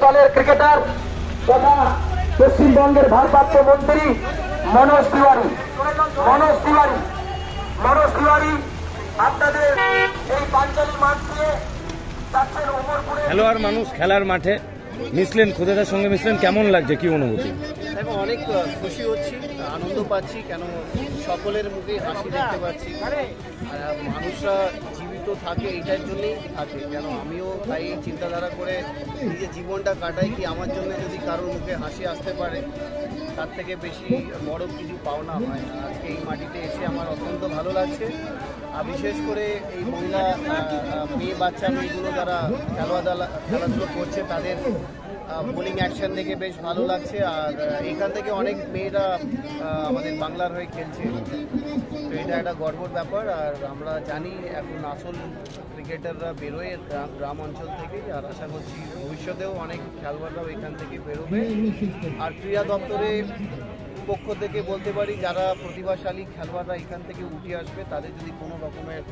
দলের ক্রিকেটার তথা পশ্চিমবঙ্গের ভারপ্রাপ্ত মন্ত্রী মনোজ তিওয়ারি আপনাদের এই পাঞ্চালী মাঠ দিয়ে যাচ্ছেন উমরপুরে। খেলোয়াড় মানুষ খেলার মাঠে মিশলেন, খোদেদার সঙ্গে মিশলেন, কেমন লাগছে, কি অনুভূতি? দেখো, অনেক খুশি হচ্ছি, আনন্দ পাচ্ছি, কেন সকলের মুখে হাসি দেখতে পাচ্ছি। মানুষরা জীবিত থাকে এইটার জন্যই থাকে, কেন আমিও তাই চিন্তাধারা করে নিজের জীবনটা কাটাই কি আমার জন্য যদি কারোর মুখে হাসি আসতে পারে তার থেকে বেশি বড় কিছু পাওনা হয়। আজকে এই মাটিতে এসে আমার অত্যন্ত ভালো লাগছে। আর বিশেষ করে এই মহিলা মেয়েগুলো যারা খেলাধুলো করছে তাদের বোলিং অ্যাকশন দেখে বেশ ভালো লাগছে। আর এখান থেকে অনেক মেয়েরা আমাদের বাংলার হয়ে খেলছে, তো এটা একটা গর্বের ব্যাপার। আর আমরা জানি এখন আসল ক্রিকেটাররা বেরোয় গ্রাম অঞ্চল থেকে, আর আশা করছি ভবিষ্যতেও অনেক খেলোয়াড়রাও এখান থেকে বেরোবে। আর ক্রীড়া দপ্তরের পক্ষ থেকে বলতে পারি, যারা প্রতিভাশালী খেলোয়াড়রা এখান থেকে উঠে আসবে তাদের যদি কোনো রকমের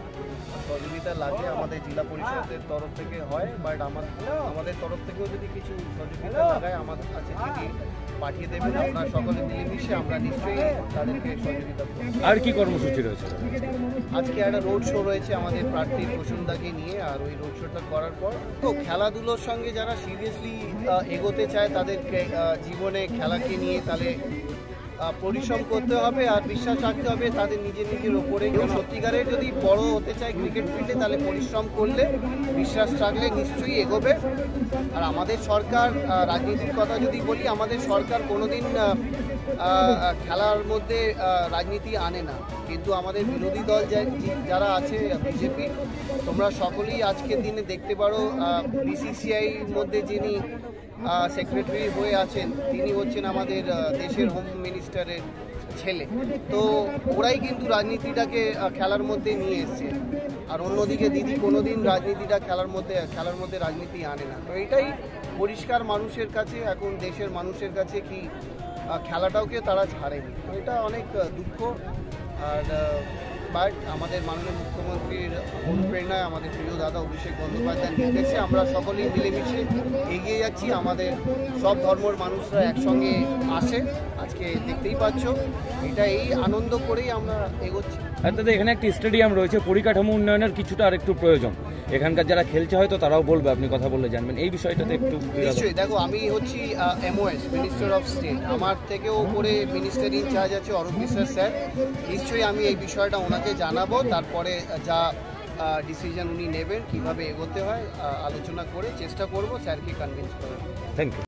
সহযোগিতা লাগে আমাদের জেলা পরিষদের তরফ থেকে হয়, বাট আমাদের তরফ থেকেও যদি কিছু সহযোগিতা লাগায় আমাদের কাছে চিঠি পাঠিয়ে দেবেন। আমরা সকলে মিলেমিশে আমরা নিশ্চয়ই তাদেরকে সহযোগিতা করব। আর কি কর্মসূচি রয়েছে? আজকে একটা রোড শো রয়েছে আমাদের প্রার্থী বসুন্ধাকে নিয়ে, আর ওই রোড শোটা করার পর তো খেলাধুলোর সঙ্গে যারা সিরিয়াসলি এগোতে চায় তাদের জীবনে খেলাকে নিয়ে তাহলে পরিশ্রম করতে হবে আর বিশ্বাস রাখতে হবে তাদের নিজের ওপরে। কেউ সত্যিকারের যদি বড় হতে চায় ক্রিকেট ফিল্ডে তাহলে পরিশ্রম করলে, বিশ্বাস রাখলে নিশ্চয়ই এগোবে। আর আমাদের সরকার, রাজনীতির কথা যদি বলি, আমাদের সরকার কোনোদিন খেলার মধ্যে রাজনীতি আনে না, কিন্তু আমাদের বিরোধী দল যারা আছে বিজেপি, তোমরা সকলেই আজকের দিনে দেখতে পারো বিসিসিআইর মধ্যে যিনি সেক্রেটারি হয়ে আছেন তিনি হচ্ছেন আমাদের দেশের হোম মিনিস্টারের ছেলে। তো ওরাই কিন্তু রাজনীতিটাকে খেলার মধ্যে নিয়ে এসছে। আর অন্যদিকে দিদি কোনোদিন রাজনীতিটা খেলার মধ্যে রাজনীতি আনে না। তো এটাই পরিষ্কার মানুষের কাছে, এখন দেশের মানুষের কাছে কি খেলাটাওকে তারা ছাড়েনি। তো এটা অনেক দুঃখ। আর বাট আমাদের মাননীয় মুখ্যমন্ত্রীর অনুপ্রেরণায় আমাদের প্রিয় দাদা অভিষেক বন্দ্যোপাধ্যায় নির্দেশে আমরা সকলেই মিলেমিশে এগিয়ে যাচ্ছি। আমাদের সব ধর্মের মানুষরা একসঙ্গে আসে, আজকে দেখতেই পাচ্ছ। এটা এই আনন্দ করেই আমরা এগোচ্ছি। দাদা, এখানে একটি স্টেডিয়াম রয়েছে, পরিকাঠামো উন্নয়নের কিছুটা আর একটু প্রয়োজন। এখানকার যারা খেলছে হয়তো তারাও বলবে, আপনি কথা বললে জানবেন এই বিষয়টাতে একটু। নিশ্চয়ই, দেখো আমি হচ্ছি MOS মিনিস্টার অফ স্টেট, আমার থেকেও উপরে মিনিস্টার ইনচার্জ আছে অরূপ বিশ্বাস স্যার। নিশ্চয়ই আমি এই বিষয়টা ওনাকে জানাবো, তারপরে যা ডিসিশন উনি নেবেন কীভাবে এগোতে হয় আলোচনা করে চেষ্টা করব স্যারকে কনভিন্স করার। Thank you.